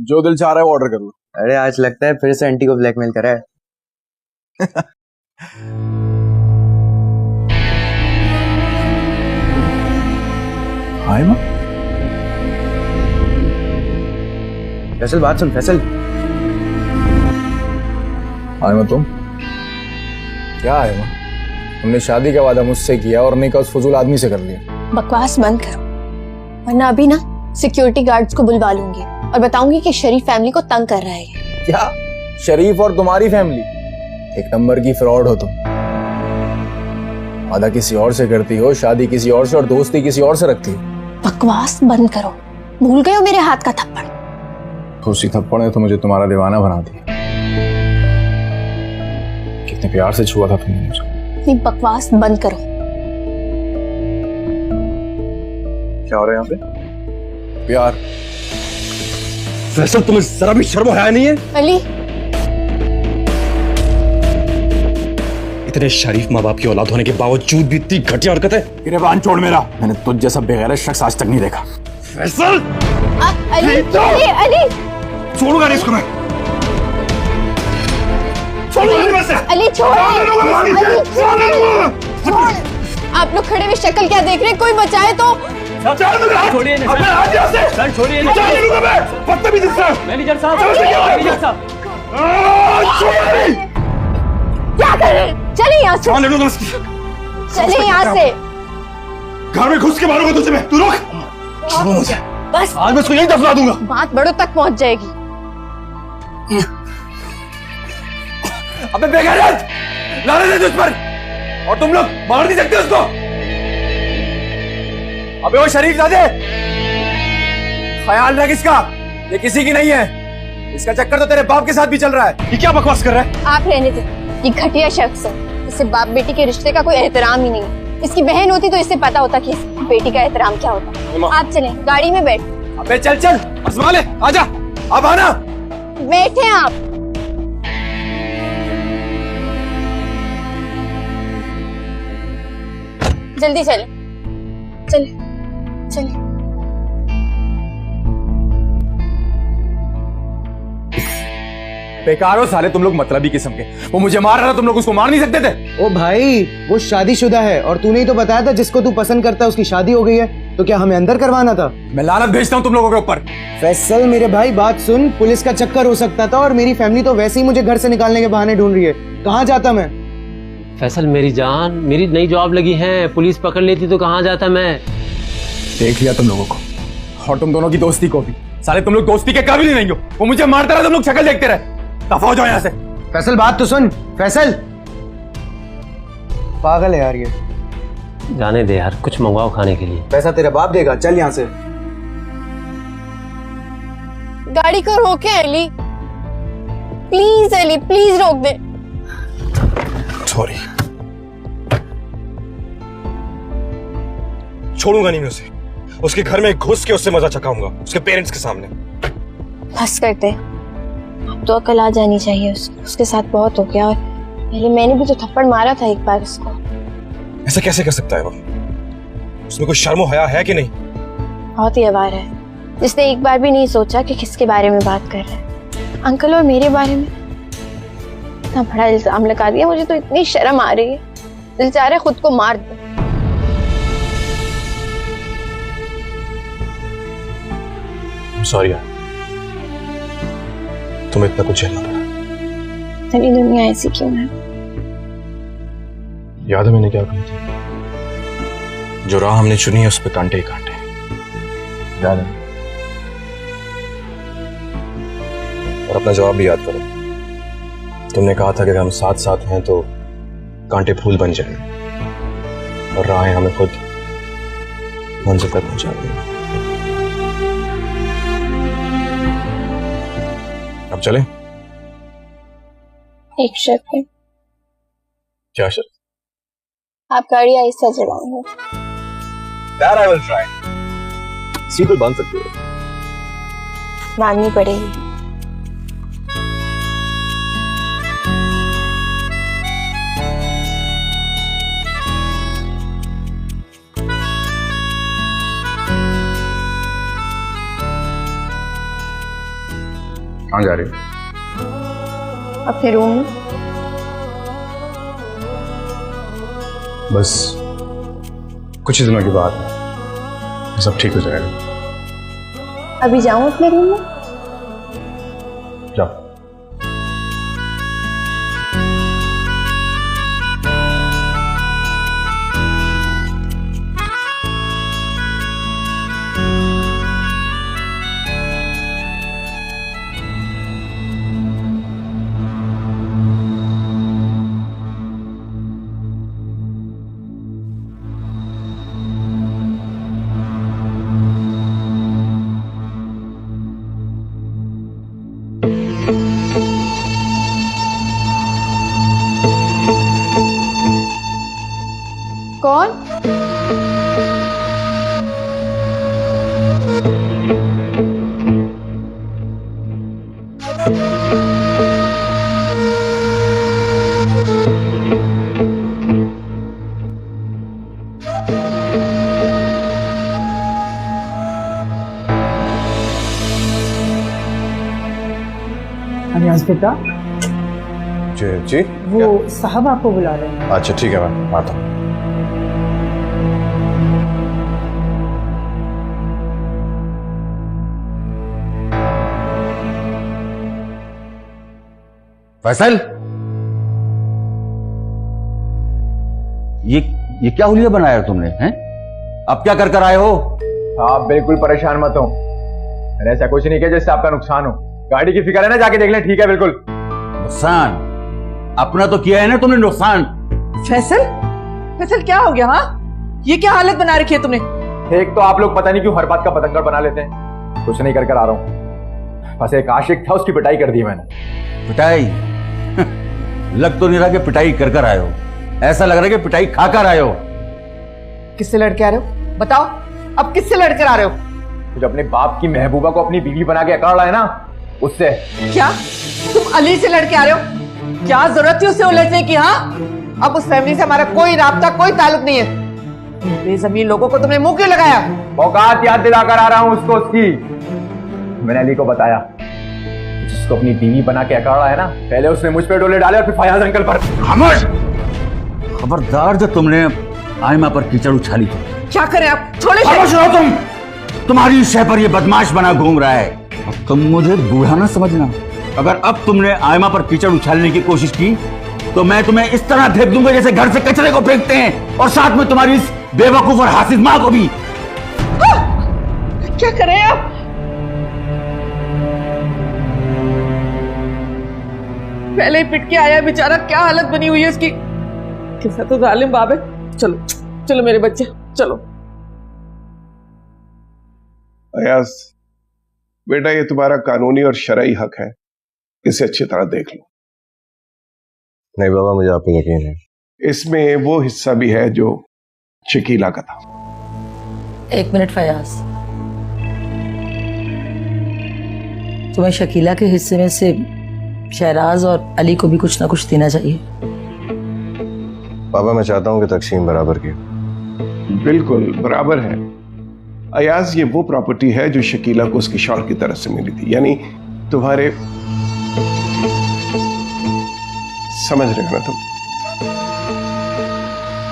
जो दिल चाह रहा है वो ऑर्डर कर लो। अरे आज लगता है फिर से आंटी को ब्लैकमेल करा है। हाय माँ। फैसल बात सुन फैसल। हाय माँ तुम क्या है माँ? तुमने शादी का वादा मुझसे किया और नहीं का उस फजूल आदमी से कर लिया। बकवास बंद करो वरना अभी ना सिक्योरिटी गार्ड्स को बुलवा लूंगी और बताऊंगी कि शरीफ फैमिली को तंग कर रहा है ये। क्या शरीफ और तुम्हारी फैमिली? एक नंबर की फ्रॉड हो तुम। वादा किसी और से करती हो, शादी किसी और से और दोस्ती किसी और से रखती हो। बकवास बंद करो। भूल गए हो मेरे हाथ का थप्पड़? तो उसी थप्पड़ ने तो मुझे तुम्हारा दीवाना बना दिया। कितने प्यार से छुआ था तुमने मुझे। इतनी बकवास बंद करो। क्या हो रहा है यहाँ पे? प्यार। फैसल तुम्हें जरा भी शर्म हया नहीं है? अली इतने शरीफ माँ बाप की औलाद होने के बावजूद भी इतनी घटिया हरकत है। गिरबान छोड़ मेरा। मैंने तुझ जैसा बेगैरत शख्स आज तक नहीं देखा। फैसल अली अली छोड़ूंगा नहीं इसको मैं। छोड़ूंगा नहीं मैं इसे। अली छोड़। आप लोग खड़े हुए शक्ल क्या देख रहे हैं? कोई बचाए तो। छोड़िए सर, छोड़िए। बदतमीजी से। मैनेजर साहब, मैनेजर साहब। क्या कर रहे हैं? चले यहाँ से। चले यहाँ से। घर में घुस के मारूंगा तुझे मैं। तू रोक। छोड़ो मुझे। बस आज मैं इसको यहीं दफना दूंगा। बात बड़ों तक पहुँच जाएगी। अबे बेगैरत, लानत है तुझ पर। और तुम लोग मार नहीं सकते उसको। अबे वो शरीफजादे, ख्याल रख इसका, ये किसी की नहीं है। इसका चक्कर तो तेरे बाप के साथ भी चल रहा है। ये क्या बकवास कर रहा है? आप रहने दे। ये घटिया शख्स है। इसे बाप बेटी के रिश्ते का कोई एहतराम ही नहीं है। इसकी बहन होती तो इससे पता होता कि इसकी बेटी का एहतराम क्या होता है। आप चलें, गाड़ी में बैठ। अबे चल चल, आजमा ले, आजा, अब आना। बैठे आप। जल्दी चले, चले, चले। बेकार हो साले तुम लोग, मतलबी किस्म के। वो मुझे मार रहा था, तुम लोग उसको मार नहीं सकते थे? ओ भाई वो शादीशुदा है और तूने ही तो बताया था जिसको तू पसंद करता है उसकी शादी हो गई है, तो क्या हमें अंदर करवाना था? मैं लानत भेजता हूँ तुम लोगों के ऊपर। फैसल मेरे भाई बात सुन, पुलिस का चक्कर हो सकता था और मेरी फैमिली तो वैसे ही मुझे घर से निकालने के बहाने ढूंढ रही है। कहाँ जाता मैं? फैसल मेरी जान, मेरी नई जॉब लगी है, पुलिस पकड़ लेती तो कहाँ जाता मैं। देख लिया तुम लोगों को और तुम दोनों की दोस्ती को भी। साले तुम लोग दोस्ती के काबिल ही नहीं हो। वो मुझे मारता रहा, तुम लोग शक्ल देखते रहे। दफा हो जाओ यहाँ से। फैसल बात तो सुन। फैसल पागल है यार ये। जाने दे यार, कुछ मंगवाओ खाने के लिए। पैसा तेरा बाप देगा, चल यहाँ से। गाड़ी को रोके अली, प्लीज अली, प्लीज रोक दे। सॉरी। छोड़ूंगा नहीं मैं उसे। उसके घर में घुस के उससे मजा चखाऊंगा, उसके पेरेंट्स के सामने। बस करते। अब तो अकल आ जानी चाहिए उसको। उसके साथ बहुत हो गया और पहले मैंने भी तो थप्पड़ मारा था एक बार उसको। ऐसा कैसे कर सकता है वो? उसमें कोई शर्म और हया है कि नहीं? बहुत ही अवार है, जिसने एक बार भी नहीं सोचा कि किसके बारे में बात कर रहे हैं। अंकल और मेरे बारे में इतना बड़ा इल्जाम लगा दिया। मुझे तो इतनी शर्म आ रही है, दिल चाह रहा है खुद को मार दो। सॉरी यार, तुम्हें इतना कुछ झेलना पड़ा। तेरी दुनिया ऐसी क्यों है? याद है मैंने क्या कही थी? जो राह हमने चुनी है उस पे कांटे ही कांटे। याद है? और अपना जवाब भी याद करो। तुमने कहा था कि अगर हम साथ साथ हैं तो कांटे फूल बन जाएंगे और राहें हमें खुद मंजिल तक पहुंचा देंगी। अब चलें? एक शर्त है। क्या शर्त? आप गाड़ी आहिस्ता चलाओगे। That I will try. Seat तो बांध सकते हो। बांधनी पड़ेगी। कहाँ जा रही हो? अपने रूम में। बस कुछ ही दिनों की बात है, सब ठीक हो जाएगा। अभी जाऊं अपने रूम में? जाओ। कौन? अनियाज बेटा, जी जी। वो साहब आपको बुला रहे हैं। अच्छा ठीक है, मैं आता हूँ। फैसल, ये क्या हुलिया बनाया तुमने? हैं? अब क्या कर आए हो? आप बिल्कुल परेशान मत हो, मैंने ऐसा कुछ नहीं किया जिससे आपका नुकसान हो। गाड़ी की फिक्र है ना, जाके देख लें। ठीक है, बिल्कुल। नुकसान अपना तो किया है ना तुमने नुकसान। फैसल, फैसल क्या हो गया? हाँ, ये क्या हालत बना रखी है तुमने? एक तो आप लोग पता नहीं क्यों हर बात का पतंगड़ बना लेते हैं। कुछ नहीं कर आ रहा हूँ, बस एक आशिक था, उसकी पिटाई कर दी मैंने। पिटाई? लग तो नहीं रहा कि पिटाई कर आए हो, ऐसा लग रहा है कि पिटाई खाकर आए हो। किससे लड़के आ रहे हो? बताओ, अब किससे लड़कर आ रहे हो? जो अपने बाप की महबूबा को अपनी बीवी बना के अकड़ रहा है ना, उससे। क्या तुम अली से लड़के आ रहे हो? क्या जरूरत थी उससे उलझने की? हाँ, अब उस फैमिली से हमारा कोई राब्ता, कोई ताल्लुक नहीं है। बेज़मीन लोगों को तुमने मुंह क्यों लगाया? औकात याद दिलाकर आ रहा हूं उसको उसकी। मैंने अली को बताया, जिसको अपनी बीवी बना के अकड़ रहा है ना, पहले उसने मुझ पे डोले डाले और फिर फयाज अंकल पर। खामोश! खबरदार जो तुमने आयमा पर कीचड़ उछाली तो। क्या करें आप? छोड़े। खामोश रहो तुम। तुम्हारी शय पर ये बदमाश बना घूम रहा है। अब तुम मुझे बूढ़ा ना समझना। अगर अब तुमने आयमा पर कीचड़ उछालने की कोशिश की तो मैं तुम्हें इस तरह फेंक दूंगा जैसे घर से कचरे को फेंकते हैं, और साथ में तुम्हारी इस बेवकूफ और हासिद मां को भी। क्या करें आप? पहले ही पिट के आया बेचारा, क्या हालत बनी हुई है इसकी। कैसा तो जालिम बाप है। चलो चलो मेरे बच्चे, चलो। अयाज बेटा, ये तुम्हारा कानूनी और शरई हक है, इसे अच्छी तरह देख लो। नहीं बाबा, मुझे आप पे यकीन है। इसमें वो हिस्सा भी है जो शकीला का था। एक मिनट फयाज, तुम्हें शकीला के हिस्से में से शहराज और अली को भी कुछ ना कुछ देना चाहिए। पापा, मैं चाहता हूं कि तकसीम बराबर की। बिल्कुल बराबर है अयाज। ये वो प्रॉपर्टी है जो शकीला को उसकी शौहर की तरफ से मिली थी, यानी तुम्हारे, समझ रहे हो ना तुम?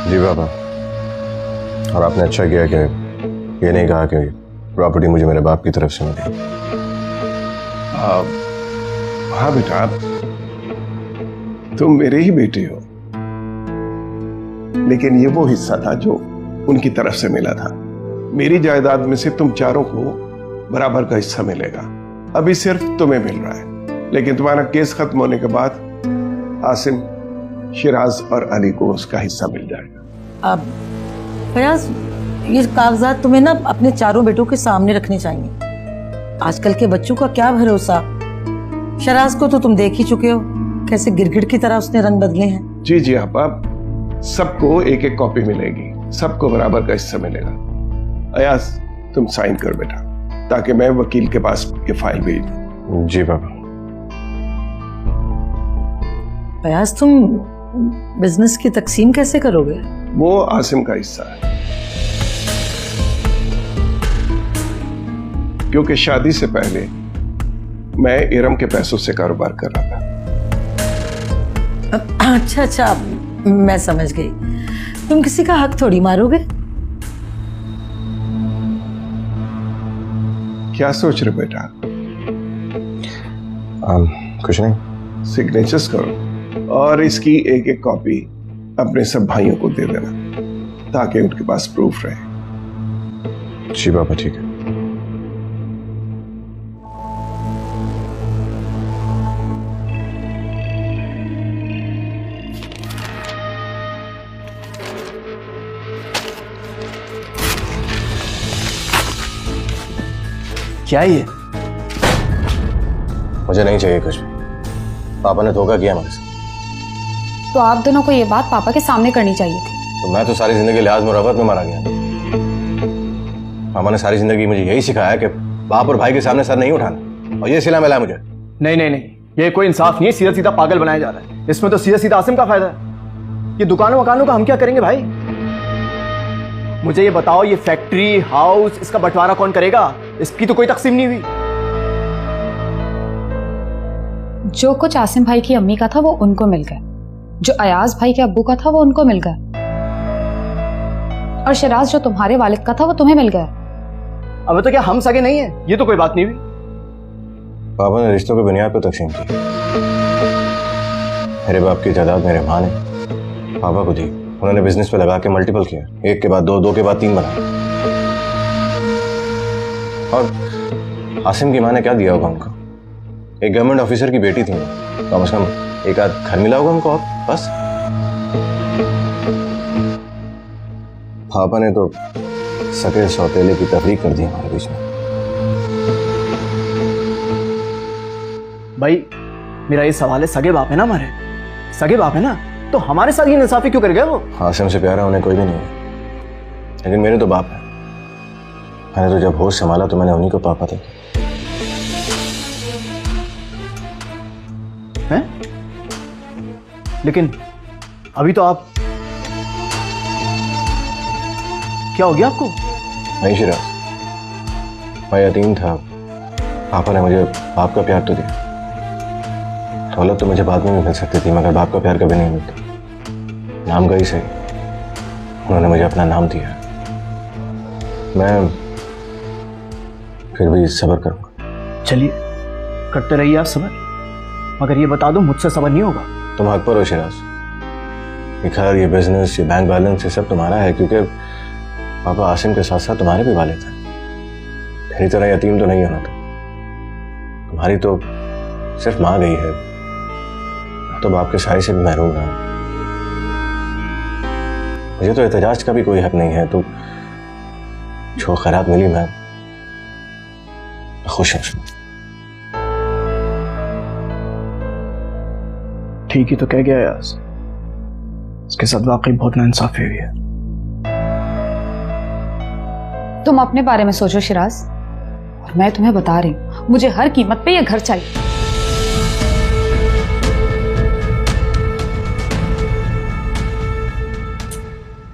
जी बाबा, और आपने अच्छा किया कि ये नहीं कहा कि प्रॉपर्टी मुझे मेरे बाप की तरफ से मिली। हाँ बेटा, तुम मेरे ही बेटे हो, लेकिन ये वो हिस्सा था जो उनकी तरफ से मिला था। मेरी जायदाद में से तुम चारों को बराबर का हिस्सा मिलेगा। अभी सिर्फ तुम्हें मिल रहा है, लेकिन तुम्हारा केस खत्म होने के बाद आसिम, शिराज और अली को उसका हिस्सा मिल जाएगा। अब फयाज, ये कागजात तुम्हें ना अपने चारों बेटों के सामने रखने चाहिए। आजकल के बच्चों का क्या भरोसा। शराज को तो तुम देख ही चुके हो, कैसे गिरगिट की तरह उसने रंग बदले हैं। जी जी आपा, सबको एक एक कॉपी मिलेगी, सबको बराबर का हिस्सा मिलेगा। अयाज, तुम साइन कर बेटा, ताकि मैं वकील के पास ये फाइल भेज दूं। जी बाबा। फयाज, तुम बिजनेस की तकसीम कैसे करोगे? वो आसिम का हिस्सा है, क्योंकि शादी से पहले मैं इरम के पैसों से कारोबार कर रहा था। अच्छा अच्छा, मैं समझ गई। तुम किसी का हक थोड़ी मारोगे। क्या सोच रहे बेटा? कुछ नहीं। सिग्नेचर्स करो और इसकी एक एक कॉपी अपने सब भाइयों को दे देना ताकि उनके पास प्रूफ रहे। जी पापा, ठीक है। क्या ये? मुझे नहीं चाहिए कुछ भी। पापा ने धोखा किया मुझसे। तो आप दोनों को ये बात पापा के सामने करनी चाहिए थी। तो मैं तो सारी जिंदगी लिहाज मुरावत में मारा गया। पापा ने सारी जिंदगी मुझे यही सिखाया कि बाप और भाई के सामने सर नहीं उठाना, और ये सिला मिला मुझे। नहीं नहीं नहीं, ये कोई इंसाफ नहीं है। सीधा सीधा पागल बनाया जा रहा है। इसमें तो सीधा सीधा आसिम का फायदा है। ये दुकानों वकानों का हम क्या करेंगे भाई? मुझे ये बताओ, ये फैक्ट्री हाउस इसका बंटवारा कौन करेगा? इसकी तो कोई तकसीम नहीं हुई। जो कुछ आसिम भाई की अम्मी का था वो उनको मिल गया, जो अयाज भाई के अब्बू का था वो उनको मिल गया, और शराज जो तुम्हारे वालिद का था वो तुम्हें मिल गया। अब तो क्या हम सगे नहीं है? ये तो कोई बात नहीं हुई। पापा ने रिश्तों की बुनियाद पर तकसीम की। मेरे बाप की जायदाद मेरे माँ ने पापा को दी। उन्होंने बिजनेस पे लगा के मल्टीपल किया, एक के बाद दो, दो के बाद तीन बनाया। और आसिम की माँ ने क्या दिया होगा उनको? एक गवर्नमेंट ऑफिसर की बेटी थी, कम से कम एक आध घर मिला होगा उनको, बस। पापा ने तो सके सौतेले की तफरीक कर दी हमारे बीच में। भाई मेरा ये सवाल है, सगे बाप है ना हमारे? सगे बाप है ना, तो हमारे साथ ये इंसाफी क्यों कर गए वो? आसिम से प्यारा उन्हें कोई भी नहीं है, लेकिन मेरे तो बाप है। मैंने तो जब होश संभाला तो मैंने उन्हीं को पापा देखा। हैं? लेकिन अभी तो आप, क्या हो गया आपको? नहीं शिराज, मैं यतीम था। पापा ने मुझे बाप का प्यार तो दिया। दौलत तो मुझे बाद में भी मिल सकती थी, मगर बाप का प्यार कभी नहीं मिलता। नाम गई सही, उन्होंने मुझे अपना नाम दिया। मैं फिर भी सब्र करूंगा। चलिए करते रहिए आप सब्र, मगर ये बता दो मुझसे सब्र नहीं होगा। तुम हक पर हो शिराज। ये घर, ये बिजनेस, ये बैंक बैलेंस, ये सब तुम्हारा है, क्योंकि पापा आसिम के साथ साथ तुम्हारे भी वालिद थे। मेरी तरह यतीम तो नहीं होना था। तुम्हारी तो सिर्फ माँ गई है, तो बाप के साय से भी महरूम रहा। मुझे तो एहतजाज का भी कोई हक नहीं है, तो जो खैरात मिली मैं खुश हूं। ठीक ही तो कह गया यार, इसके साथ वाकई बहुत नाइंसाफी हुई है। तुम अपने बारे में सोचो शिराज, और मैं तुम्हें बता रही हूं, मुझे हर कीमत पे ये घर चाहिए।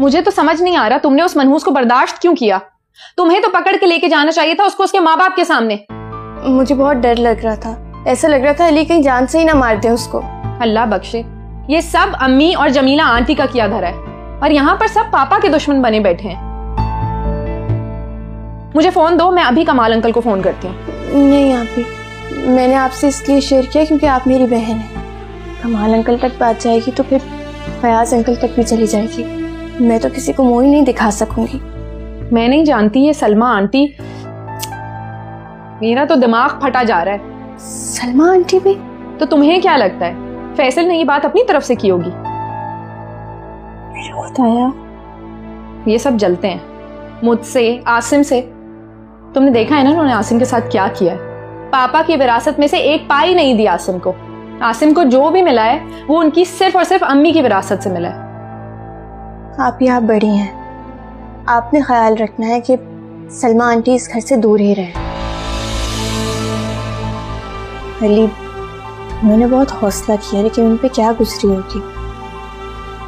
मुझे तो समझ नहीं आ रहा तुमने उस मनहूस को बर्दाश्त क्यों किया? तुम्हें तो पकड़ के लेके जाना चाहिए था उसको उसके माँ बाप के सामने। मुझे बहुत डर लग रहा था, ऐसा लग रहा था अली कहीं जान से ही ना मार दे उसको। अल्लाह बख्शे, ये सब अम्मी और जमीला आंटी का किया धरा है, और यहाँ पर सब पापा के दुश्मन बने बैठे हैं। मुझे फोन दो, मैं अभी कमाल अंकल को फोन करती हूँ। नहीं आपी, मैंने आपसे इसलिए शेयर किया क्योंकि आप मेरी बहन है। कमाल अंकल तक बात जाएगी तो फिर फयाज अंकल तक भी चली जाएगी। मैं तो किसी को मुंह ही नहीं दिखा सकूंगी। मैं नहीं जानती ये सलमा आंटी, मेरा तो दिमाग फटा जा रहा है। सलमा आंटी भी? तो तुम्हें क्या लगता है फैसल ने ये बात अपनी तरफ से की होगी? मेरे खुदाया, ये सब जलते हैं मुझसे, आसिम से। तुमने देखा है ना उन्होंने आसिम के साथ क्या किया है। पापा की विरासत में से एक पाई नहीं दी आसिम को। आसिम को जो भी मिला है वो उनकी सिर्फ और सिर्फ अम्मी की विरासत से मिला है। आप यहाँ बड़ी हैं, आपने ख्याल रखना है कि सलमा आंटी इस घर से दूर ही रहे। अली, उन्होंने बहुत हौसला किया, लेकिन उन पे क्या गुजरी होगी।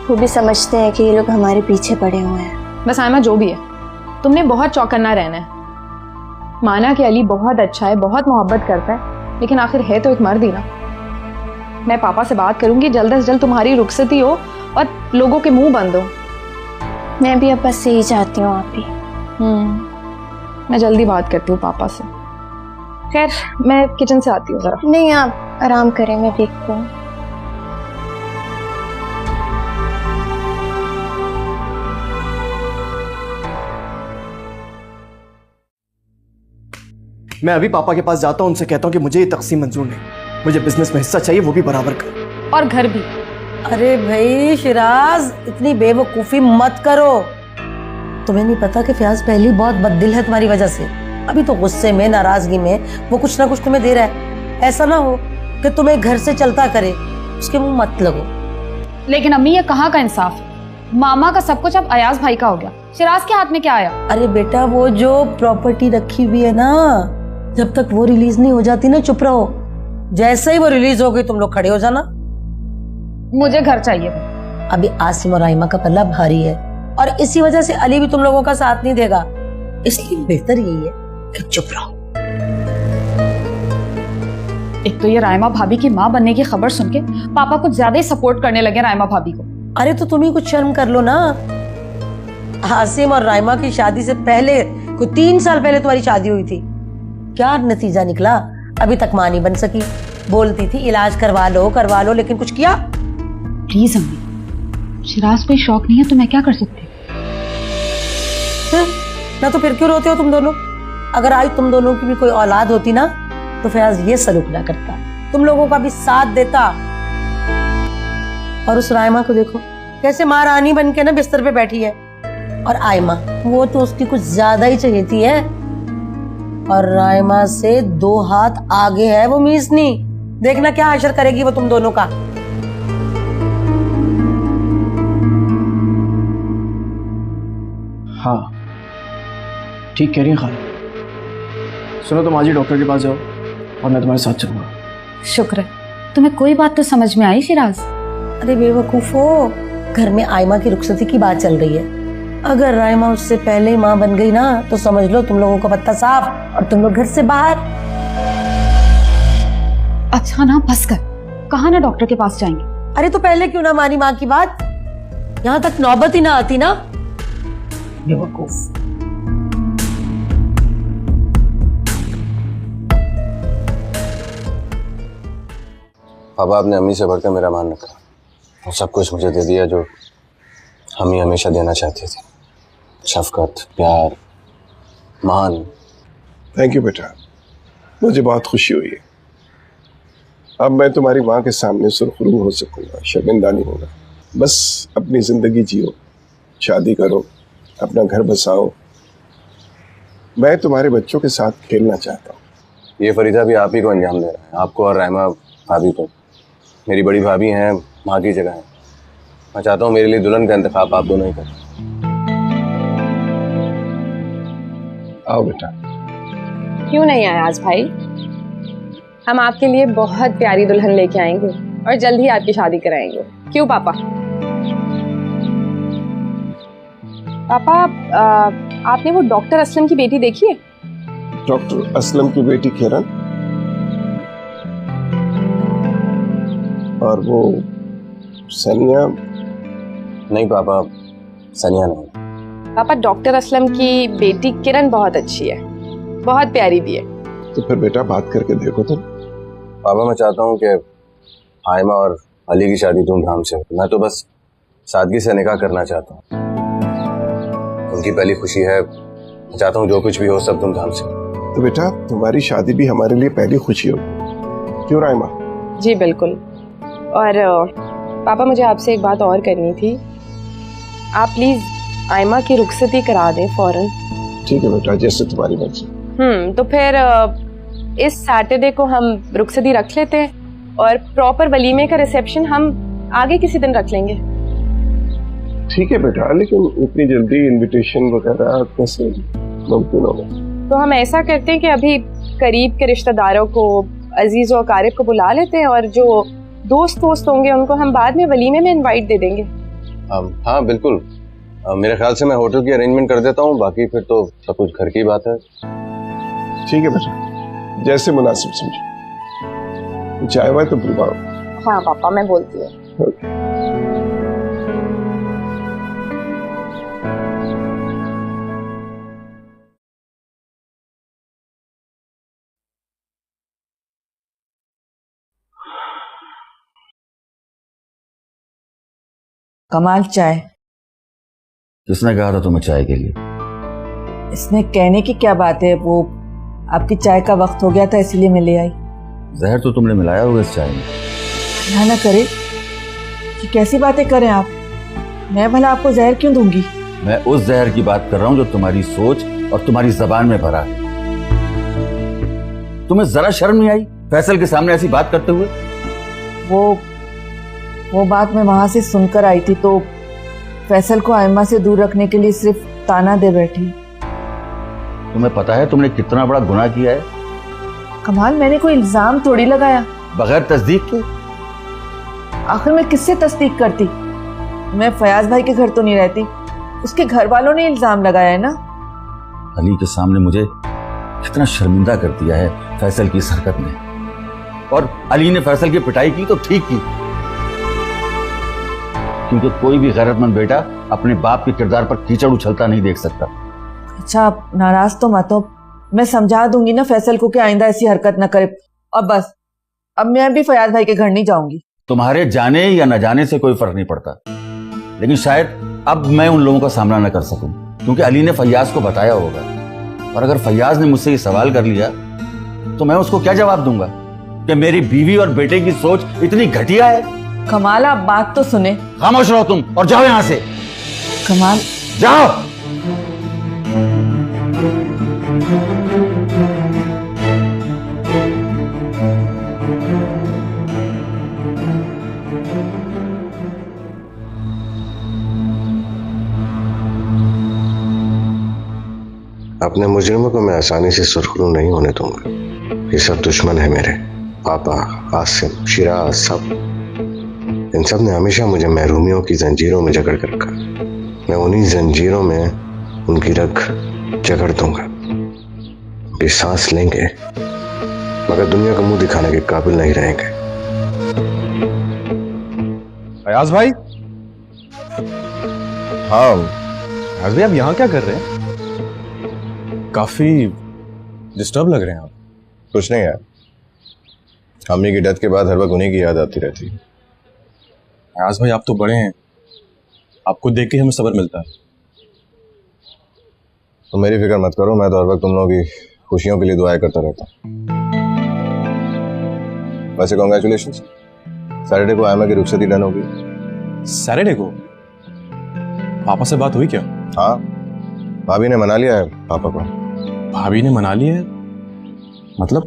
वो भी समझते हैं कि ये लोग हमारे पीछे पड़े हुए हैं। बस आयमा, जो भी है तुमने बहुत चौकन्ना रहना है। माना कि अली बहुत अच्छा है, बहुत मोहब्बत करता है, लेकिन आखिर है तो एक मर्द ही ना। मैं पापा से बात करूंगी, जल्द से जल्द तुम्हारी रुखसती हो और लोगों के मुंह बंद हो। मैं भी अब बस यही चाहती हूँ आप ही। मैं जल्दी बात करती हूँ पापा से। खैर मैं किचन से आती हूँ जरा। नहीं, आप आराम करें, मैं देखती हूँ। मैं अभी पापा के पास जाता हूँ, उनसे कहता हूँ कि मुझे ये तकसीम मंजूर नहीं, मुझे बिजनेस में हिस्सा चाहिए, वो भी बराबर का। और घर भी। अरे भाई शिराज, इतनी बेवकूफी मत करो। तुम्हें नहीं पता कि फयाज पहले ही बहुत बददिल है तुम्हारी वजह से। अभी तो गुस्से में, नाराजगी में वो कुछ ना कुछ तुम्हें दे रहा है। ऐसा ना हो कि तुम्हें घर से चलता करे, उसके मुंह मत लगो। लेकिन अम्मी, ये कहाँ का इंसाफ है? मामा का सब कुछ अब अयाज भाई का हो गया, शिराज के हाथ में क्या आया? अरे बेटा, वो जो प्रॉपर्टी रखी हुई है ना, जब तक वो रिलीज नहीं हो जाती ना, चुप रहो। जैसे ही वो रिलीज हो गई तुम लोग खड़े हो जाना। मुझे घर चाहिए। अभी आसिम और आइमा का पल्ला भारी है और इसी वजह से अली भी तुम लोगों का साथ नहीं देगा, इसलिए बेहतर यही है कि चुप रहो। एक तो ये रायमा भाभी की माँ बनने की खबर सुन के पापा कुछ ज्यादा ही सपोर्ट करने लगे रायमा भाभी को। अरे तो तुम ही कुछ शर्म कर लो ना। आसिम और रायमा की शादी से पहले, कोई 3 साल पहले तुम्हारी शादी हुई थी। क्या नतीजा निकला? अभी तक मां नहीं बन सकी। बोलती थी इलाज करवा लो, लेकिन कुछ किया? प्लीज अम्मी, शिराज कोई शौक नहीं है तो मैं क्या कर सकती हूँ? ना तो फिर क्यों रोते हो तुम दोनों? अगर आज तुम दोनों की भी कोई औलाद होती ना, तो फयाज ये सलूक ना करता, तुम लोगों का भी साथ देता। और उस रायमा को देखो कैसे महारानी बन के ना बिस्तर पे बैठी है। और आयमा, वो तो उसकी कुछ ज्यादा ही चाहिए है। और रायमा से 2 हाथ आगे है वो मीसनी। देखना क्या हशर करेगी वो तुम दोनों का। हाँ ठीक कह रही है खाला। सुनो, तुम आज ही डॉक्टर के पास जाओ और मैं तुम्हारे साथ चलूंगा। शुक्र है, तुम्हें कोई बात तो समझ में आई शिराज। अरे बेवकूफो, घर में आयमा की रुखसती की बात चल रही है। अगर रायमा उससे पहले ही मां बन गई ना, तो समझ लो तुम लोगों का पत्ता साफ और तुम लोग घर से बाहर। अच्छा ना, बस कर, कहा ना डॉक्टर के पास जाएंगे। अरे तो पहले क्यों ना मानी माँ की बात? यहाँ तक नौबत ही ना आती ना। बेवकूफ। पापा, आपने अम्मी से बढ़कर मेरा मान रखा और सब कुछ मुझे दे दिया जो अम्मी हमेशा देना चाहती थी। शफकत, प्यार, मान। थैंक यू बेटा, मुझे बहुत खुशी हुई है। अब मैं तुम्हारी माँ के सामने सुरखरू हो सकूंगा, शर्मिंदा नहीं होगा। बस अपनी जिंदगी जियो, शादी करो, अपना घर बसाओ। मैं तुम्हारे बच्चों के साथ खेलना चाहता हूँ। ये फरीदा भी आप ही को अंजाम दे रहा है, आपको और रायमा भाभी को। मेरी बड़ी भाभी हैं, माँ की जगह है। मैं चाहता हूँ मेरे लिए दुल्हन का इंतखाब आप दोनों ही करें। आओ बेटा। क्यों नहीं आया आज भाई? हम आपके लिए बहुत प्यारी दुल्हन लेके आएंगे और जल्द ही आपकी शादी कराएंगे। क्यों पापा? पापा, आपने वो डॉक्टर असलम की बेटी देखी है? डॉक्टर असलम की बेटी किरण? और वो सनिया? नहीं पापा, सनिया नहीं। पापा, डॉक्टर असलम की बेटी किरण बहुत अच्छी है, बहुत प्यारी भी है। तो फिर बेटा बात करके देखो तुम। पापा, मैं चाहता हूँ कि आयमा और अली की शादी धूमधाम से हो। मैं तो बस सादगी से निकाह करना चाहता हूँ। उनकी पहली खुशी है, मैं चाहता हूँ जो कुछ भी हो सब धूमधाम से। तो बेटा तुम्हारी शादी भी हमारे लिए पहली खुशी होगी, क्यों रायमा? जी बिल्कुल। और पापा, मुझे आपसे एक बात और करनी थी। आप प्लीज आयमा की रुखसती करा दें फौरन। ठीक है बेटा, जैसे तुम्हारी मर्जी। तो फिर इस सैटरडे को हम रुखसती रख लेते हैं और प्रॉपर वलीमे का रिसेप्शन हम आगे किसी दिन रख लेंगे। ठीक है बेटा, लेकिन इतनी जल्दी इनविटेशन वगैरह कैसे मुमकिन होगा? तो हम ऐसा करते हैं कि अभी करीब के रिश्तेदारों को, अजीज और कारिब को बुला लेते हैं और जो दोस्त होंगे उनको हम बाद में वलीमे में इनवाइट दे देंगे। हाँ बिल्कुल। मेरे ख्याल से मैं होटल की अरेंजमेंट कर देता हूँ, बाकी फिर तो सब कुछ घर की बात है। ठीक है बेटा, जैसे मुनासिब समझो। चाय वाय तो पिलवाओ। हाँ पापा, मैं बोलती हूँ। कमाल चाय। किसने कहा था तुम्हें चाय के लिए? इसमें कहने की क्या बात है, वो आपकी चाय का वक्त हो गया था इसलिए मैं ले आई। जहर तो तुमने मिलाया होगा इस चाय में। ना करे, ये कैसी बातें करें आप? मैं भला आपको जहर क्यों दूंगी? मैं उस जहर की बात कर रहा हूँ जो तुम्हारी सोच और तुम्हारी जबान में भरा है। तुम्हें जरा शर्म नहीं आई फैसल के सामने ऐसी बात करते हुए? वो बात मैं वहां से सुनकर आई थी तो फैसल को आयमा से दूर रखने के लिए सिर्फ ताना दे बैठी। तुम्हें पता है तुमने कितना बड़ा गुनाह किया है? कमाल, मैंने कोई इल्जाम थोड़ी लगाया। बगैर तस्दीक के? आखिर मैं किससे तस्दीक करती? मैं फयाज भाई के घर तो नहीं रहती, उसके घर वालों ने इल्जाम लगाया है ना। अली के सामने मुझे कितना शर्मिंदा कर दिया है फैसल की इस हरकत ने। और अली ने फैसल की पिटाई की तो ठीक की, क्योंकि कोई भी गैरतमंद बेटा अपने बाप के किरदार पर कीचड़ उछलता नहीं देख सकता। अच्छा, आप नाराज तो मत हो, मैं समझा दूंगी ना फैसल को कि आइंदा ऐसी हरकत न करे। अब बस, अब मैं भी फयाज भाई के घर नहीं जाऊंगी। तुम्हारे जाने या न जाने से कोई फर्क नहीं पड़ता, लेकिन शायद अब मैं उन लोगों का सामना न कर सकूं, क्योंकि अली ने फैयाज को बताया होगा। और अगर फैयाज ने मुझसे ये सवाल कर लिया तो मैं उसको क्या जवाब दूंगा कि मेरी बीवी और बेटे की सोच इतनी घटिया है? कमाल, आप बात तो सुने। खामोश रहो तुम और जाओ यहां से। कमाल, जाओ। अपने मुजरिमों को मैं आसानी से सुरखरू नहीं होने दूंगा। ये सब दुश्मन है मेरे। पापा, आसिम, शिराज, सब इन सब ने हमेशा मुझे महरूमियों की जंजीरों में जकड़ कर रखा। मैं उन्हीं जंजीरों में उनकी रग जकड़ दूंगा। वे सांस लेंगे मगर दुनिया को मुंह दिखाने के काबिल नहीं रहेंगे। फयाज भाई? हाँ फयाज भाई, आप यहाँ क्या कर रहे हैं? काफी डिस्टर्ब लग रहे हैं आप। कुछ नहीं यार, अम्मी की डेथ के बाद हर वक्त उन्हीं की याद आती रहती है। फयाज भाई, आप तो बड़े हैं, आपको देख के हमें सब्र मिलता है। तो मेरी फिक्र मत करो, मैं तो हर वक्त तुम लोगों की खुशियों के लिए दुआएं करता रहता हूँ। वैसे कॉन्ग्रेचुलेशंस, सैटरडे को आयमा की रुखसती डन होगी। सैटरडे को? पापा से बात हुई क्या? हाँ, भाभी ने मना लिया है पापा को। भाभी ने मना लिया है? मतलब?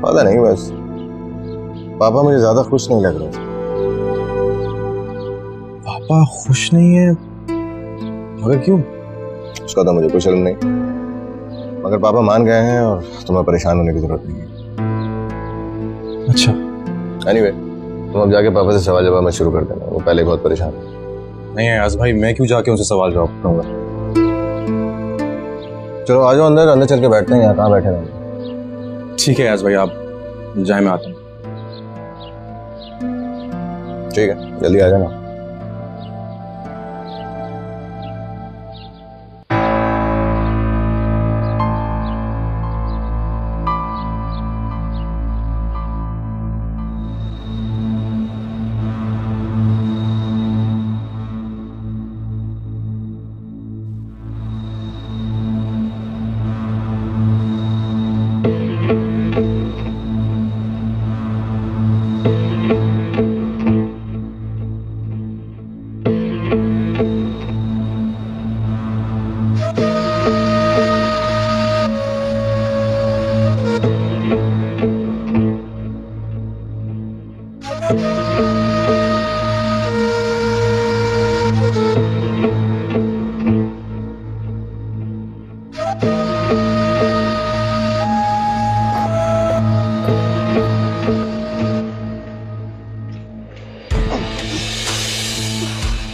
पता नहीं, बस पापा मुझे ज्यादा खुश नहीं लग रहे थे। पापा खुश नहीं है? मगर क्यों? उसका तो मुझे कुछ इल्म नहीं, मगर पापा मान गए हैं और तुम्हें परेशान होने की जरूरत नहीं है। अच्छा, एनीवे, तुम अब जाके पापा से सवाल जवाब मत शुरू कर देना, वो पहले बहुत परेशान है। नहीं अयाज भाई, मैं क्यों जाके उनसे सवाल जवाब करूंगा? चलो आ जाओ अंदर, अंदर चल के बैठते हैं। यहाँ कहाँ बैठे रहेंगे? ठीक है अयाज भाई, आप जाए, मैं आता हूँ। ठीक है, जल्दी आ जाना।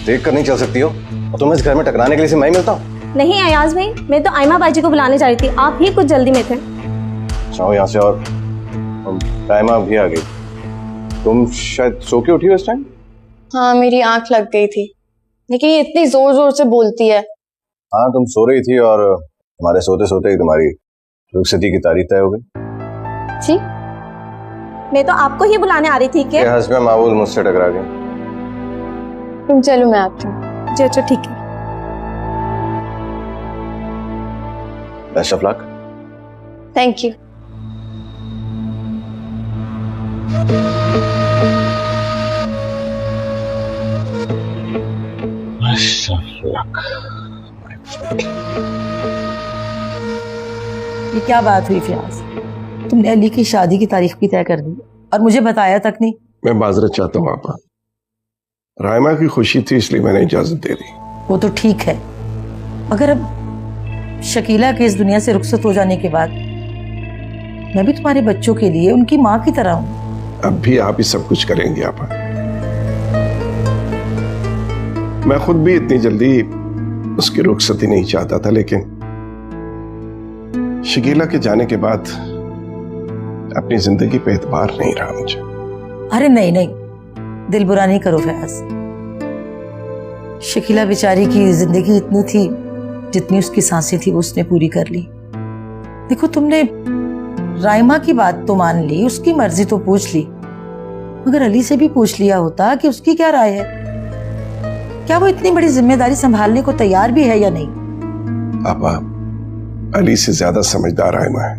देख कर नहीं चल सकती हो? और तुम्हें इस घर में टकराने के लिए मैं ही मिलता हूँ? नहीं अयाज भाई, मैं तो आयमा बाजी को बुलाने जा रही थी, आप ही कुछ जल्दी में थे। जाओ यहाँ से और राइमा भी आ गई। तुम शायद सो के उठी हो इस टाइम? हाँ, मेरी आंख लग गई थी, लेकिन ये इतनी जोर जोर से बोलती है। हाँ, तुम सो रही थी और हमारे सोते सोते ही तुम्हारी रुखसती की तारीख तय हो गई। जी, मैं तो आपको ही बुलाने आ रही थी कि हस्बैं मामूल मुझसे टकरा गए। तुम चलो, मैं आती हूँ। जी अच्छा ठीक है। Best of luck. Thank you. Best of luck. ये क्या बात हुई फियाज? तुमने अली की शादी की तारीख भी तय कर दी और मुझे बताया तक नहीं। मैं माजरत चाहता हूँ आपा, राइमा की खुशी थी इसलिए मैंने इजाजत दे दी। वो तो ठीक है, मगर अब शकीला के इस दुनिया से रुखसत हो जाने के बाद मैं भी तुम्हारे बच्चों के लिए उनकी माँ की तरह हूँ। अब भी आप ही सब कुछ करेंगे आपा। मैं खुद भी इतनी जल्दी उसकी रुखसती नहीं चाहता था, लेकिन शकीला के जाने के बाद अपनी जिंदगी पे एतबार नहीं रहा मुझे। अरे नहीं नहीं, दिल बुरा नहीं करो फयाज। शकीला बेचारी की जिंदगी इतनी थी जितनी उसकी सांसें थी वो उसने पूरी कर ली। देखो, तुमने राइमा की बात तो मान ली, उसकी मर्जी तो पूछ ली, मगर अली से भी पूछ लिया होता कि उसकी क्या राय है। क्या वो इतनी बड़ी जिम्मेदारी संभालने को तैयार भी है या नहीं? आपा, अली से ज्यादा समझदार राइमा है,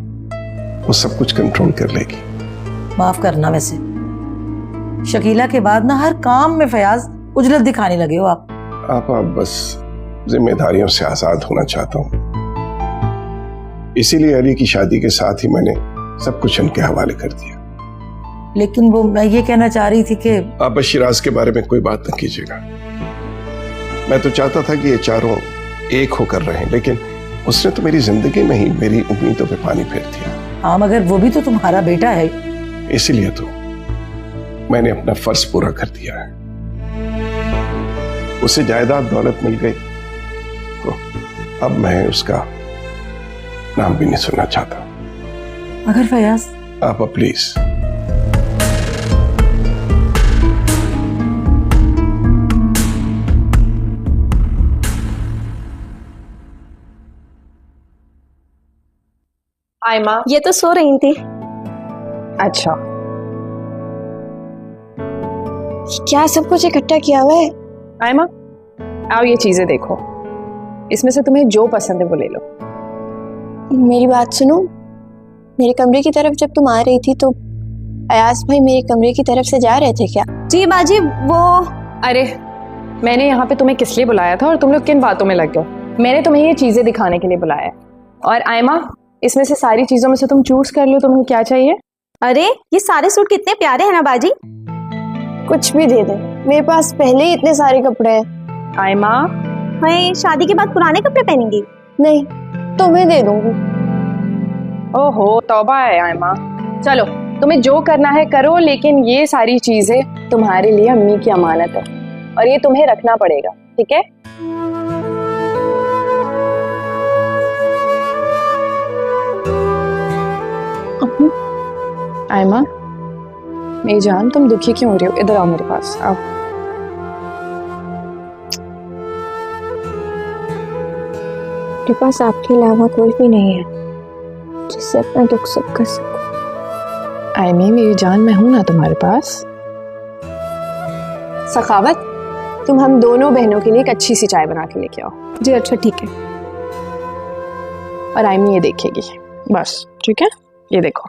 वो सब कुछ कंट्रोल कर लेगी। माफ करना, वैसे शकीला के बाद ना हर काम में फयाज उजलत दिखाने लगे हो आप। आपा, बस जिम्मेदारियों से आजाद होना चाहता हूँ, इसीलिए अली की शादी के साथ ही मैंने सब कुछ उनके हवाले कर दिया। लेकिन वो मैं ये कहना चाह रही थी कि आप बस शिराज के बारे में कोई बात न कीजिएगा। मैं तो चाहता था कि ये चारों एक होकर रहें, लेकिन उसने तो मेरी जिंदगी में ही मेरी उम्मीदों पे पानी फेर दिया। हाँ, मगर वो भी तो तुम्हारा बेटा है। इसीलिए तो मैंने अपना फर्ज पूरा कर दिया है। उसे जायदाद दौलत मिल गई तो अब मैं उसका नाम भी नहीं सुनना चाहता। मगर फयाज, आप प्लीज। आयमा, ये तो सो रही थी। अच्छा, क्या सब कुछ इकट्ठा किया हुआ है? आयमा आओ, ये चीजें देखो, इसमें से तुम्हें जो पसंद है वो ले लो। मेरी बात सुनो, मेरे कमरे की तरफ जब तुम आ रही थी तो अयास भाई मेरे कमरे की तरफ से जा रहे थे क्या? जी बाजी, वो अरे मैंने यहाँ पे तुम्हें किस लिए बुलाया था और तुम लोग किन बातों में लग गए? मैंने तुम्हें ये चीजें दिखाने के लिए बुलाया है। और आयमा, इसमें से सारी चीजों में से तुम चूज कर लो तुम्हें क्या चाहिए। अरे ये सारे सूट कितने प्यारे हैं ना बाजी। कुछ भी दे दे, मेरे पास पहले ही इतने सारे कपड़े हैं। आयमा, मैं शादी के बाद पुराने कपड़े पहनेंगी? नहीं, तुम्हें दे दूंगी। ओहो, तौबा है आयमा। चलो, तुम्हें जो करना है करो, लेकिन ये सारी चीजें तुम्हारे लिए अम्मी की अमानत है और ये तुम्हें रखना पड़ेगा, ठीक है? आयमा, मेरी जान, तुम दुखी क्यों हो रही हो? इधर आओ मेरे पास, आओ। मेरे पास आपके अलावा कोई भी नहीं है जिससे अपना दुख सुख कर सकूं। आयमी मेरी जान, मैं हूं ना तुम्हारे पास। सखावत, तुम हम दोनों बहनों के लिए एक अच्छी सी चाय बना के लेके आओ। जी अच्छा ठीक है। और आयमी ये देखेगी बस, ठीक है? ये देखो।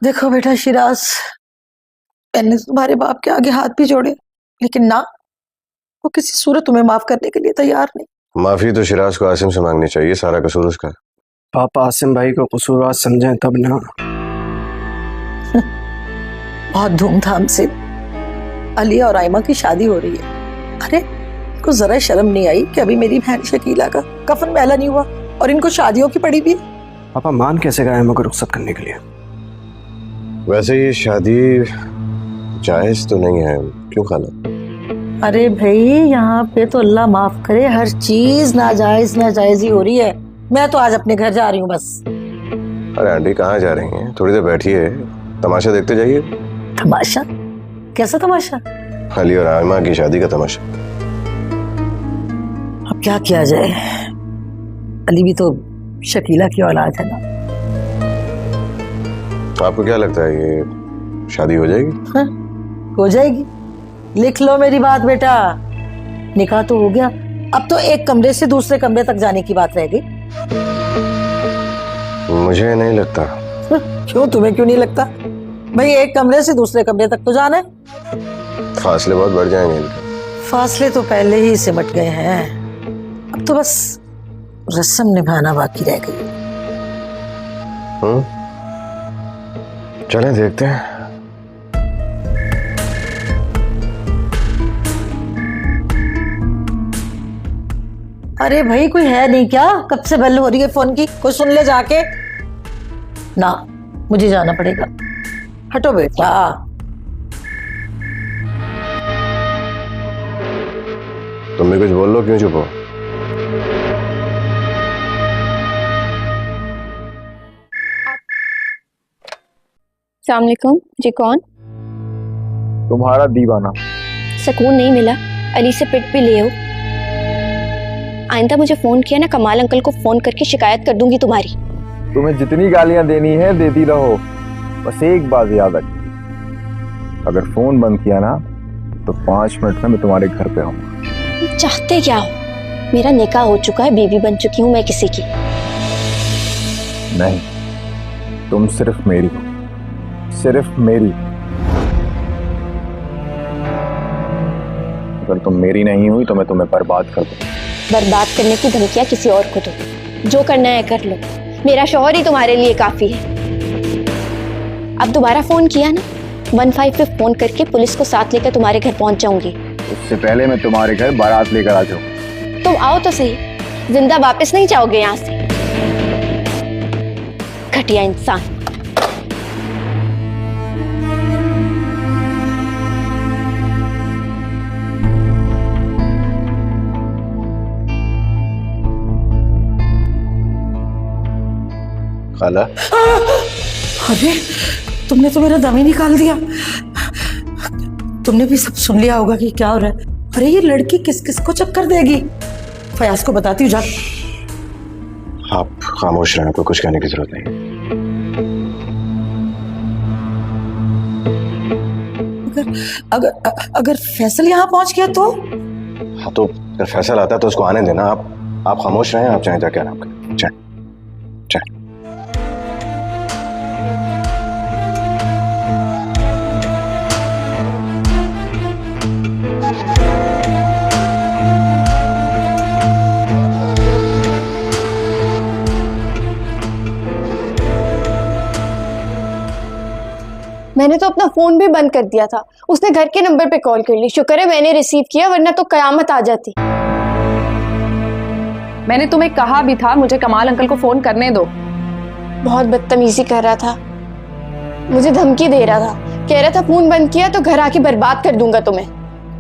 देखो बेटा शिराज, मैंने तुम्हारे बाप के आगे हाथ भी जोड़े, लेकिन ना, वो किसी सूरत तुम्हें माफ करने के लिए तैयार नहीं। माफी तो शिराज को आसिम से मांगनी चाहिए, सारा कसूर उसका। पापा आसिम भाई को कसूरवार समझें तब ना। बहुत धूमधाम से अली और आयमा की शादी हो रही है। अरे इनको जरा शर्म नहीं आई कि अभी मेरी बहन शकीला का कफन मैला नहीं हुआ और इनको शादियों की पड़ी भी। पापा मान कैसे गए आयमा को रुखसत करने के लिए? वैसे ये शादी जायज तो नहीं है, क्यों खाला? अरे भाई यहाँ पे तो अल्लाह माफ करे हर चीज नाजायज ही हो रही है। मैं तो आज अपने घर जा रही हूँ बस। अरे आंटी कहाँ जा रही हैं? थोड़ी देर बैठिए, तमाशा देखते जाइए। तमाशा? कैसा तमाशा? अली और आयमा की शादी का तमाशा। अब क्या किया जाए, अली भी तो शकीला की औलाद है ना। आपको क्या लगता है ये शादी हो जाएगी? हाँ, हो जाएगी। लिख लो मेरी बात बेटा, निकाह तो हो गया, अब तो एक कमरे से दूसरे कमरे तक जाने की बात रह गई। मुझे नहीं लगता। क्यों, तुम्हें क्यों नहीं लगता भाई? एक कमरे से दूसरे कमरे तक तो जाना है। फासले बहुत बढ़ जाएंगे इनके। फासले तो पहले ही सिमट गए हैं, अब तो बस रस्म निभाना बाकी रह गई। चलें देखते हैं। अरे भाई कोई है नहीं क्या? कब से बेल हो रही है फोन की, कोई सुन ले जाके। ना, मुझे जाना पड़ेगा। हटो बेटा। तुम भी कुछ बोल लो, क्यों चुप हो? अस्सलाम वालेकुम जी। कौन? तुम्हारा दीवाना। सुकून नहीं मिला, अली से पिट भी ले हो। आइंदा मुझे फोन किया ना, कमाल अंकल को फोन करके शिकायत कर दूंगी तुम्हारी। तुम्हें जितनी गालियां देनी है देती रहो, बस एक बात याद रखना, अगर फोन बंद किया ना तो 5 मिनट में मैं तुम्हारे घर पे आऊंगा। चाहते क्या हो? मेरा निकाह हो चुका है, बीवी बन चुकी हूँ मैं किसी की। नहीं, तुम सिर्फ मेरी हो, सिर्फ मेरी। अगर तुम मेरी नहीं हुई तो मैं तुम्हें बर्बाद कर दूंगा। बर्बाद करने की धमकियां किसी और को दो, जो करना है कर लो, मेरा शौहर ही तुम्हारे लिए काफी है। अब दोबारा फोन किया ना, 15 पे फोन करके पुलिस को साथ लेकर तुम्हारे घर पहुंच जाऊंगी। उससे पहले मैं तुम्हारे घर बारात लेकर आ जाऊंगा। तुम आओ तो सही, जिंदा वापस नहीं जाओगे यहाँ से। घटिया इंसान। खाला, अरे तुमने तो मेरा दम ही निकाल दिया। तुमने भी सब सुन लिया होगा कि क्या हो रहा है। अरे ये लड़की किस किस को चक्कर देगी? फयाज को बताती हूँ, जा। आप खामोश रहें, आपको कुछ कहने की जरूरत नहीं। अगर फैसल यहाँ पहुंच गया तो? हाँ तो अगर फैसल आता है तो उसको आने देना। आप खामोश रहें, आप चाहें जाके आराम करें। चाहे मैंने तो अपना फोन भी बंद कर दिया था, उसने घर के नंबर पे कॉल कर ली। शुक्र है मैंने रिसीव किया, वरना तो कयामत आ जाती। मैंने तुम्हें कहा भी था मुझे कमाल अंकल को फोन करने दो। बहुत बदतमीजी कर रहा था, मुझे धमकी दे रहा था, कह रहा था फोन बंद किया तो घर आके बर्बाद कर दूंगा तुम्हें।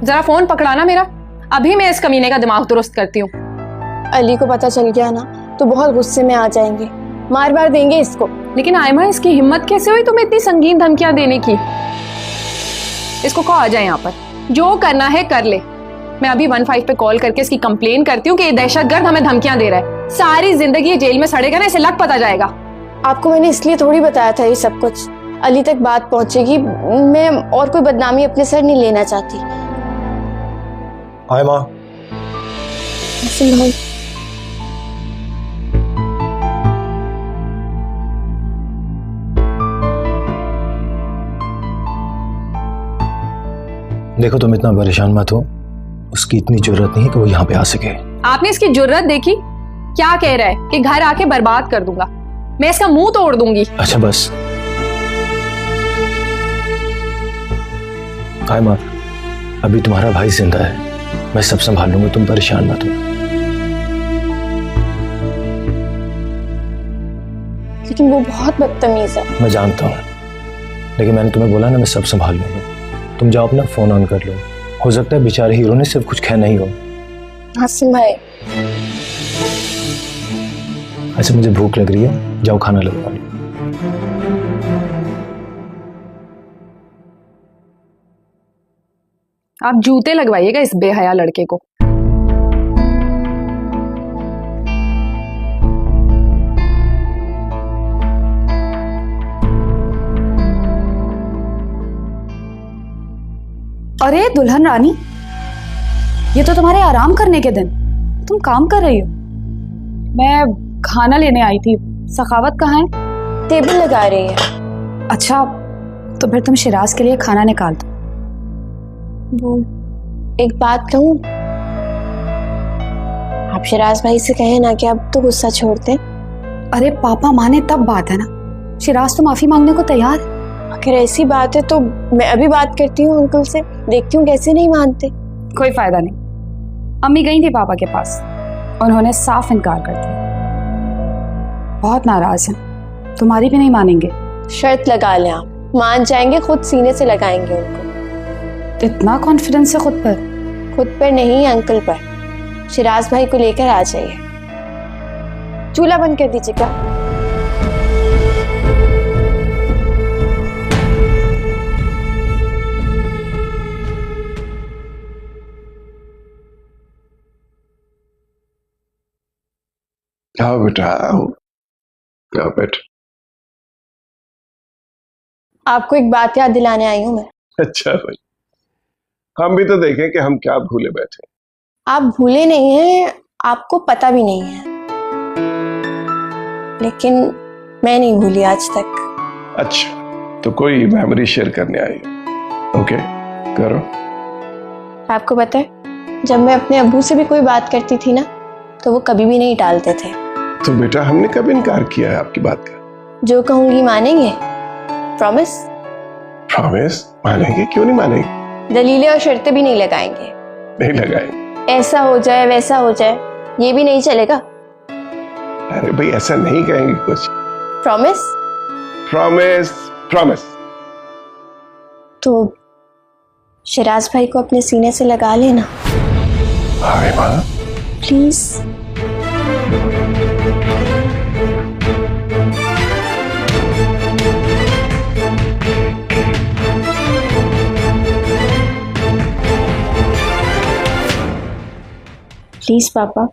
जरा फोन पकड़ाना मेरा, अभी मैं इस कमीने का दिमाग दुरुस्त करती हूँ। अली को पता चल गया ना तो बहुत गुस्से में आ जाएंगे, मार मार देंगे इसको। लेकिन आयमा, इसकी हिम्मत कैसे हुई तुम्हें इतनी संगीन धमकियां देने की? इसको कहो आ जाए यहाँ पर, जो करना है कर ले। मैं अभी 15 पे कॉल करके इसकी कंप्लेन करती हूँ कि ये दहशतगर्द हमें धमकियां दे रहा है। सारी जिंदगी ये जेल में सड़ेगा ना, इसे लग पता जाएगा। आपको मैंने इसलिए थोड़ी बताया था ये सब कुछ, अली तक बात पहुंचेगी। मैं और कोई बदनामी अपने सर नहीं लेना चाहती। हाय माँ। देखो तुम इतना परेशान मत हो, उसकी इतनी जरूरत नहीं है कि वो यहाँ पे आ सके। आपने इसकी जुर्रत देखी? क्या कह रहा है कि घर आके बर्बाद कर दूंगा, मैं इसका मुंह तोड़ दूंगी। अच्छा बस हाय माँ, अभी तुम्हारा भाई जिंदा है, मैं सब संभाल लूंगा, तुम परेशान मत हो। लेकिन वो बहुत बदतमीज है। मैं जानता हूँ, लेकिन मैंने तुम्हें बोला ना मैं सब संभाल लूंगा। तुम जाओ अपना फोन ऑन कर लो, हो सकता है बेचारे हीरो ने सिर्फ कुछ कहना ही हो। आसिम भाई, अच्छा मुझे भूख लग रही है, जाओ खाना लगवा लो। आप जूते लगवाइएगा इस बेहया लड़के को। अरे दुल्हन रानी, ये तो तुम्हारे आराम करने के दिन, तुम काम कर रही हो। मैं खाना लेने आई थी, सखावत कहाँ है? टेबल लगा रही है। अच्छा, तो फिर तुम शिराज के लिए खाना निकाल दो। वो एक बात कहूँ, आप शिराज भाई से कहे ना कि अब तो गुस्सा छोड़ते। अरे पापा माने तब बात है ना, शिराज तो माफी मांगने को तैयार है। अगर ऐसी बात है तो मैं अभी बात करती हूँ अंकल से, देखती हूँ कैसे नहीं मानते। कोई फायदा नहीं। अम्मी गई थी पापा के पास, उन्होंने साफ इनकार कर दिया। बहुत नाराज हैं, तुम्हारी भी नहीं मानेंगे। शर्त लगा लें आप, मान जाएंगे, खुद सीने से लगाएंगे उनको। इतना कॉन्फिडेंस है खुद पर? खुद पर नहीं, अंकल पर। शिराज भाई को लेकर आ जाइए। चूल्हा बंद कर दीजिएगा। आओ बेटा, आओ आओ बेटा। आपको एक बात याद दिलाने आई हूँ मैं। अच्छा भाई, हम भी तो देखें कि हम क्या भूले बैठे। आप भूले नहीं हैं, आपको पता भी नहीं है, लेकिन मैं नहीं भूली आज तक। अच्छा, तो कोई मेमोरी शेयर करने आई हो? ओके, करो। आपको पता है, जब मैं अपने अब्बू से भी कोई बात करती थी ना, तो वो कभी भी नहीं टालते थे। तो बेटा हमने कब इनकार किया है आपकी बात का? जो कहूंगी मानेंगे? प्रॉमिस? प्रॉमिस? मानेंगे, क्यों नहीं मानेंगे? दलीलें और शर्तें भी नहीं लगाएंगे। नहीं लगाएंगे। ऐसा हो जाए वैसा हो जाए, ये भी नहीं चलेगा। अरे भाई ऐसा नहीं कहेंगे कुछ। प्रॉमिस? Promise promise. तो शिराज भाई को अपने सीने से लगा लेना। अरे माँ प्लीज। प्लीज पापा।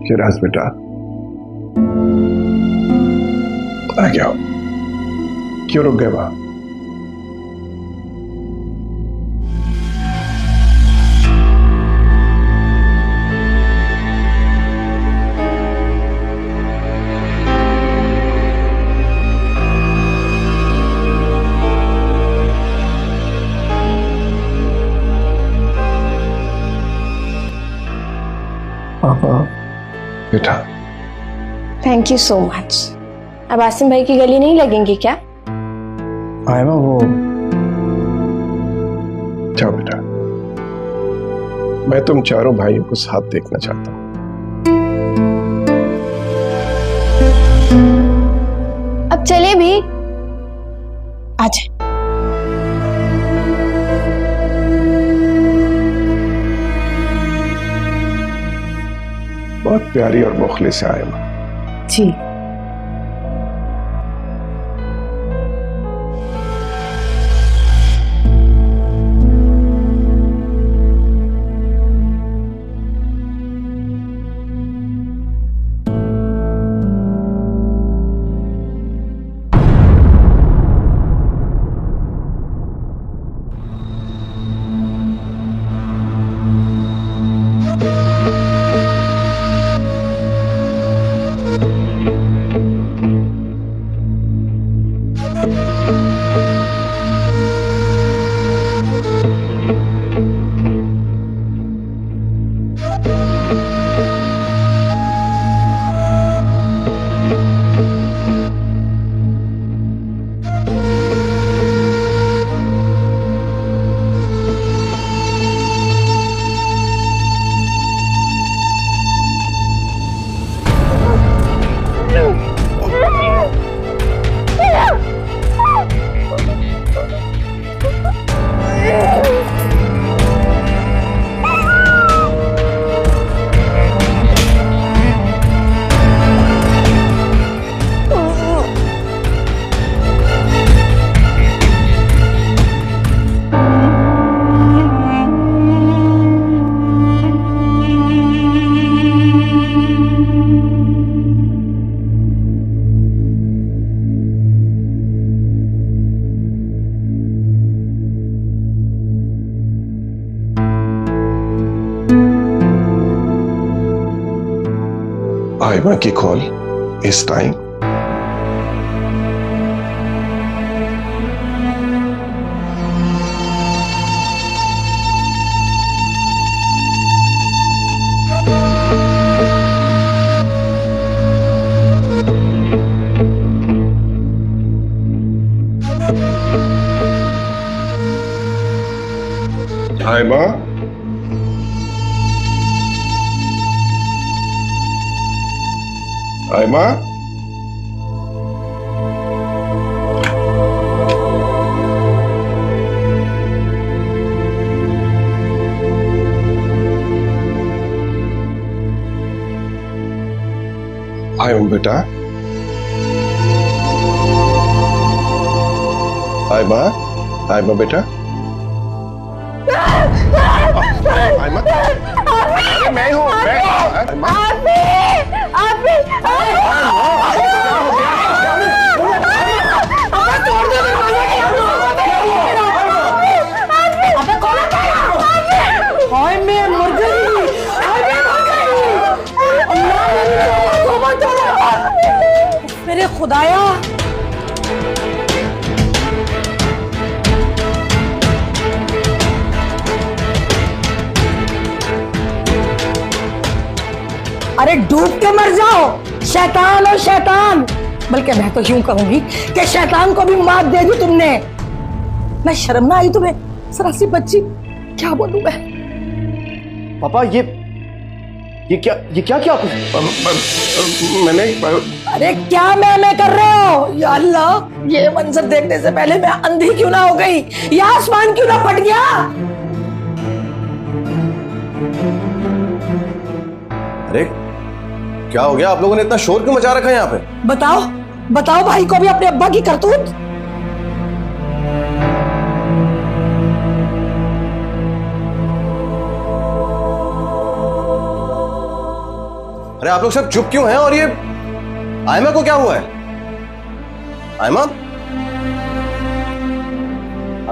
शिराज बेटा, आ गया। क्यों रुक गए वहां? बेटा थैंक यू सो मच। अब आसिम भाई की गली नहीं लगेंगी क्या? आयमा वो, जाओ बेटा, मैं तुम चारों भाइयों को साथ देखना चाहता हूं। अब चले भी, आ जाए। बहुत प्यारी और मुखलिस है आयमा। जी। आयमा की कॉल इस टाइम? आयमा, आयमा, आयमा बेटा, आयमा, आयमा बेटा, आयमा, अरे मैं हूँ, मैं आयमा, मेरे खुदाया, अरे डूब के मर जाओ शैतान हो शैतान। बल्कि मैं तो यूं कहूंगी कि शैतान को भी मात दे दी तुमने। मैं शर्म ना आई तुम्हें? सरासी बच्ची, क्या बोलूं मैं? पापा ये क्या किया आपने? मैंने अरे क्या मैं कर रहे हो? या अल्लाह, ये मंजर देखने से पहले मैं अंधी क्यों ना हो गई, या आसमान क्यों ना फट गया? अरे क्या हो गया? आप लोगों ने इतना शोर क्यों मचा रखा है यहाँ पे? बताओ बताओ भाई को भी अपने अब्बा की करतूत। अरे आप लोग सब चुप क्यों हैं? और ये आयमा को क्या हुआ है? आयमा,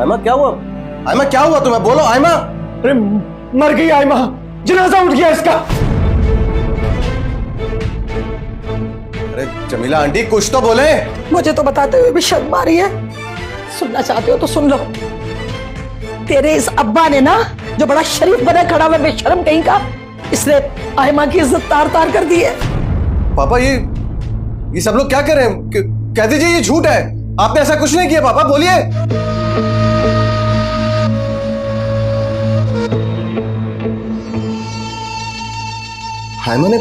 आयमा क्या हुआ? आयमा क्या हुआ तुम्हें? बोलो आयमा। अरे मर गई आयमा, जनाजा उठ गया इसका। अरे जमीला आंटी कुछ तो बोले। मुझे तो बताते हुए भी शर्म आ रही है। सुनना चाहते हो तो सुन लो। तेरे इस अब्बा ने ना, जो बड़ा शरीफ बना खड़ा हुआ बेशर्म कहीं का, इसने आयमा की इज्जत तार तार कर दी है। पापा ये सब लोग क्या कर रहे हैं? कह दीजिए ये झूठ है, आपने ऐसा कुछ नहीं किया। पापा बोलिए। आयमा ने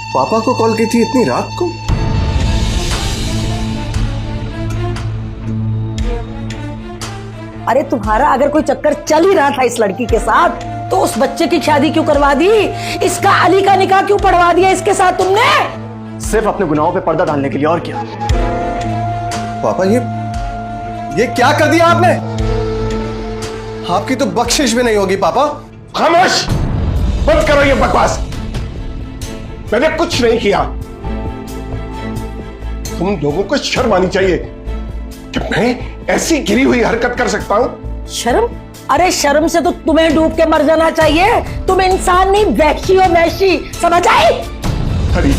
पापा को कॉल की थी इतनी रात को? अरे तुम्हारा अगर कोई चक्कर चल ही रहा था इस लड़की के साथ, तो उस बच्चे की शादी क्यों करवा दी? इसका अली का निकाह क्यों पढ़वा दिया इसके साथ तुमने? सिर्फ अपने गुनाहों पे पर्दा डालने के लिए, और क्या? पापा ये क्या कर दिया आपने? आपकी तो बख्शिश भी नहीं होगी पापा। खामोश, बंद करो ये बकवास। मैंने कुछ नहीं किया। तुम लोगों को शर्म आनी चाहिए कि मैं ऐसी गिरी हुई हरकत कर सकता हूं। शर्म? अरे शर्म से तो तुम्हें डूब के मर जाना चाहिए। तुम इंसान नहीं, वहशी हो वहशी, समझ आई? अरे